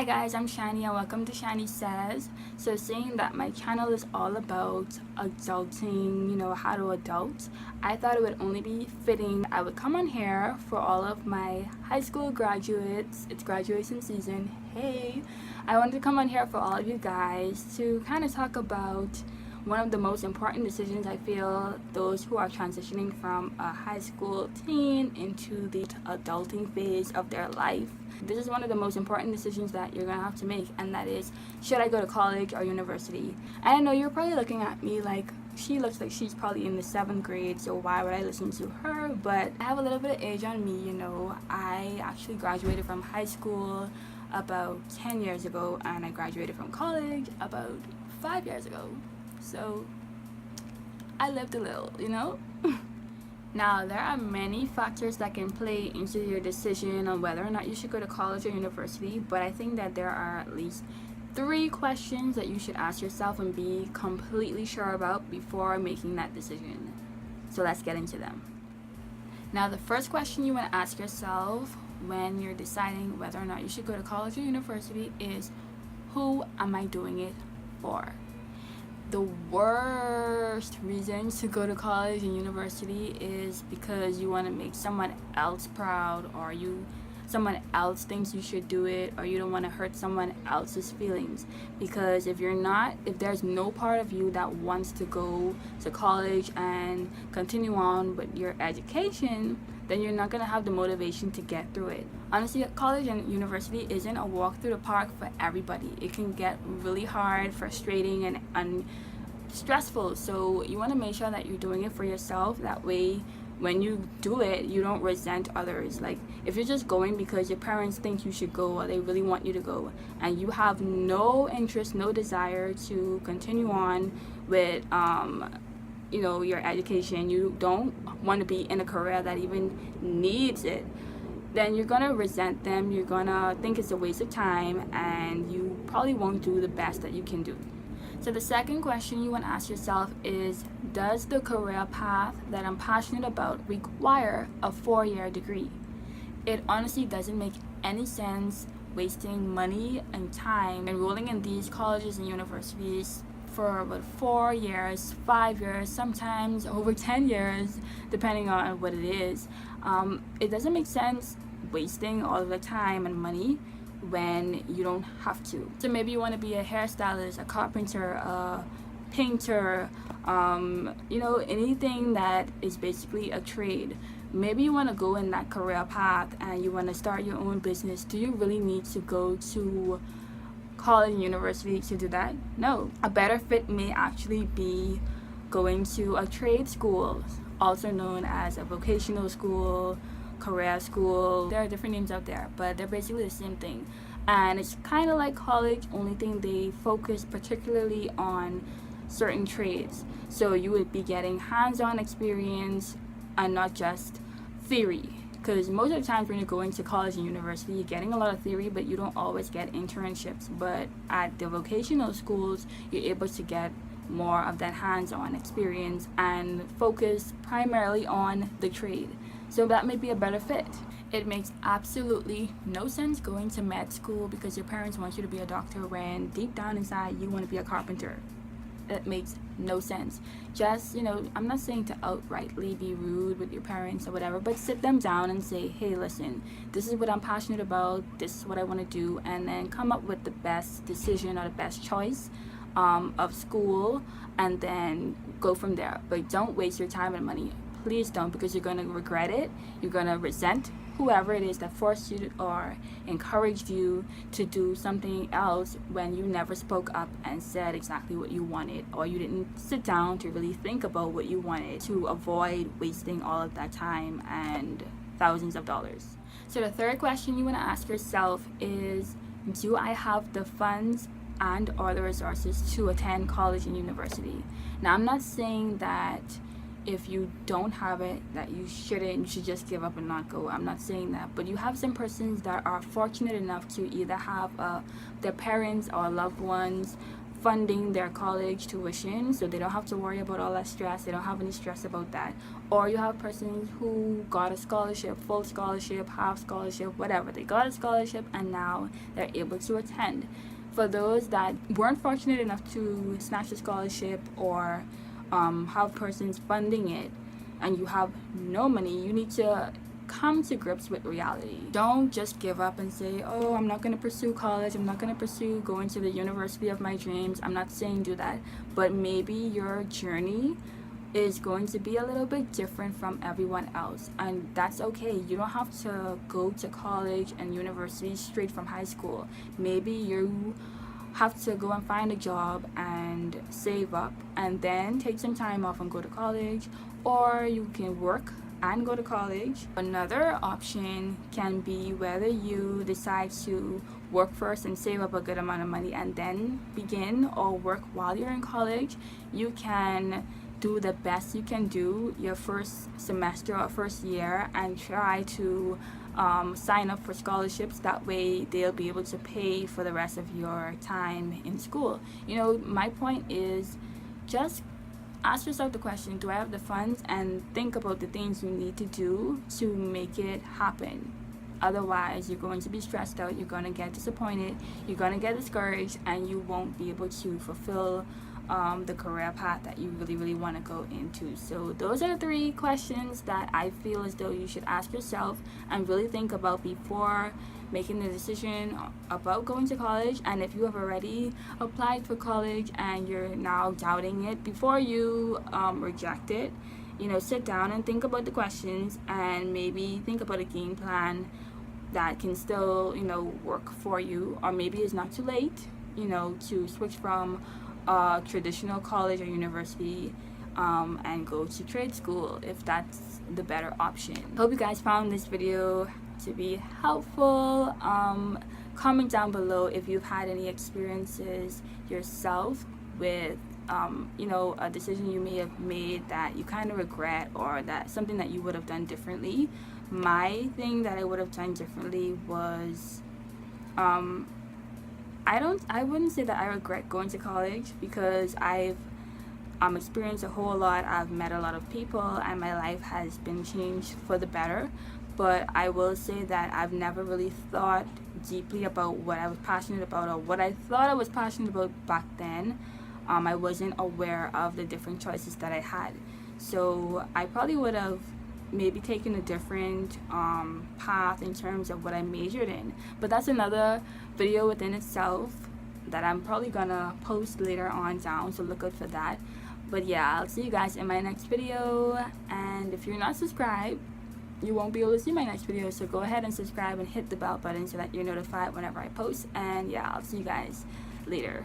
Hi guys, I'm Shannie and welcome to Shannie Says. So seeing that my channel is all about adulting, how to adult, I thought it would only be fitting I would come on here for all of my high school graduates. It's graduation season. Hey! I wanted to come on here for all of you guys to kind of talk about one of the most important decisions I feel those who are transitioning from a high school teen into the adulting phase of their life. This is one of the most important decisions that you're gonna have to make, and that is, should I go to college or university? And I know you're probably looking at me like, she looks like she's probably in the 7th grade, so why would I listen to her? But I have a little bit of age on me, I actually graduated from high school about 10 years ago, and I graduated from college about 5 years ago. So I lived a little, Now, there are many factors that can play into your decision on whether or not you should go to college or university, but I think that there are at least 3 questions that you should ask yourself and be completely sure about before making that decision. So let's get into them. Now, the first question you want to ask yourself when you're deciding whether or not you should go to college or university is, who am I doing it for? The worst reason to go to college and university is because you want to make someone else proud, or someone else thinks you should do it, or you don't want to hurt someone else's feelings. Because if there's no part of you that wants to go to college and continue on with your education, then you're not going to have the motivation to get through it. Honestly, college and university isn't a walk through the park for everybody. It can get really hard, frustrating, and stressful. So you want to make sure that you're doing it for yourself. That way, when you do it, you don't resent others. Like, if you're just going because your parents think you should go or they really want you to go, and you have no interest, no desire to continue on with your education, you don't want to be in a career that even needs it, then you're gonna resent them, you're gonna think it's a waste of time, and you probably won't do the best that you can do. So the second question you want to ask yourself is, does the career path that I'm passionate about require a 4-year degree? It honestly doesn't make any sense wasting money and time enrolling in these colleges and universities for about 4 years, 5 years, sometimes over 10 years, depending on what it is. It doesn't make sense wasting all of the time and money when you don't have to. So maybe you want to be a hairstylist, a carpenter, a painter, anything that is basically a trade. Maybe you want to go in that career path and you want to start your own business. Do you really need to go to college and university to do that? No. A better fit may actually be going to a trade school, also known as a vocational school, career school. There are different names out there, but they're basically the same thing. And it's kind of like college, only thing they focus particularly on certain trades. So you would be getting hands-on experience and not just theory. Because most of the times when you're going to college and university, you're getting a lot of theory, but you don't always get internships. But at the vocational schools, you're able to get more of that hands-on experience and focus primarily on the trade. So that may be a better fit. It makes absolutely no sense going to med school because your parents want you to be a doctor when deep down inside you want to be a carpenter. It makes no sense. Just, I'm not saying to outrightly be rude with your parents or whatever, but sit them down and say, hey, listen, this is what I'm passionate about, this is what I want to do, and then come up with the best decision or the best choice of school, and then go from there. But don't waste your time and money. Please don't, because you're going to regret it. You're going to resent whoever it is that forced you or encouraged you to do something else when you never spoke up and said exactly what you wanted, or you didn't sit down to really think about what you wanted, to avoid wasting all of that time and thousands of dollars. So the third question you want to ask yourself is, do I have the funds and or the resources to attend college and university? Now, I'm not saying that if you don't have it, that you should just give up and not go. I'm not saying that, but you have some persons that are fortunate enough to either have their parents or loved ones funding their college tuition, so they don't have to worry about all that stress. They don't have any stress about that. Or you have persons who got a scholarship, full scholarship, half scholarship, whatever. They got a scholarship and now they're able to attend. For those that weren't fortunate enough to snatch the scholarship or have persons funding it and you have no money, you need to come to grips with reality. Don't just give up and say, oh, I'm not going to pursue college, I'm not going to pursue going to the university of my dreams. I'm not saying do that, but maybe your journey is going to be a little bit different from everyone else, and that's okay. You don't have to go to college and university straight from high school. Maybe you have to go and find a job and save up and then take some time off and go to college, or you can work and go to college. Another option can be whether you decide to work first and save up a good amount of money and then begin or work while you're in college. You can do the best you can do your first semester or first year and try to sign up for scholarships. That way they'll be able to pay for the rest of your time in school. You know, my point is just ask yourself the question, do I have the funds? And think about the things you need to do to make it happen. Otherwise, you're going to be stressed out, you're going to get disappointed, you're going to get discouraged, and you won't be able to fulfill the career path that you really want to go into. So those are 3 questions that I feel as though you should ask yourself and really think about before making the decision about going to college. And if you have already applied for college and you're now doubting it, before you reject it, you know, sit down and think about the questions and maybe think about a game plan that can still, you know, work for you. Or maybe it's not too late, you know, to switch from traditional college or university and go to trade school if that's the better option. Hope you guys found this video to be helpful. Comment down below if you've had any experiences yourself with you know, a decision you may have made that you kind of regret, or that something that you would have done differently. My thing that I would have done differently was I wouldn't say that I regret going to college, because I've experienced a whole lot. I've met a lot of people and my life has been changed for the better. But I will say that I've never really thought deeply about what I was passionate about, or what I thought I was passionate about back then. I wasn't aware of the different choices that I had. So I probably would have maybe taken a different path in terms of what I majored in. But that's another video within itself that I'm probably gonna post later on down, so look out for that. But yeah, I'll see you guys in my next video. And if you're not subscribed, you won't be able to see my next video, so go ahead and subscribe and hit the bell button so that you're notified whenever I post. And yeah, I'll see you guys later.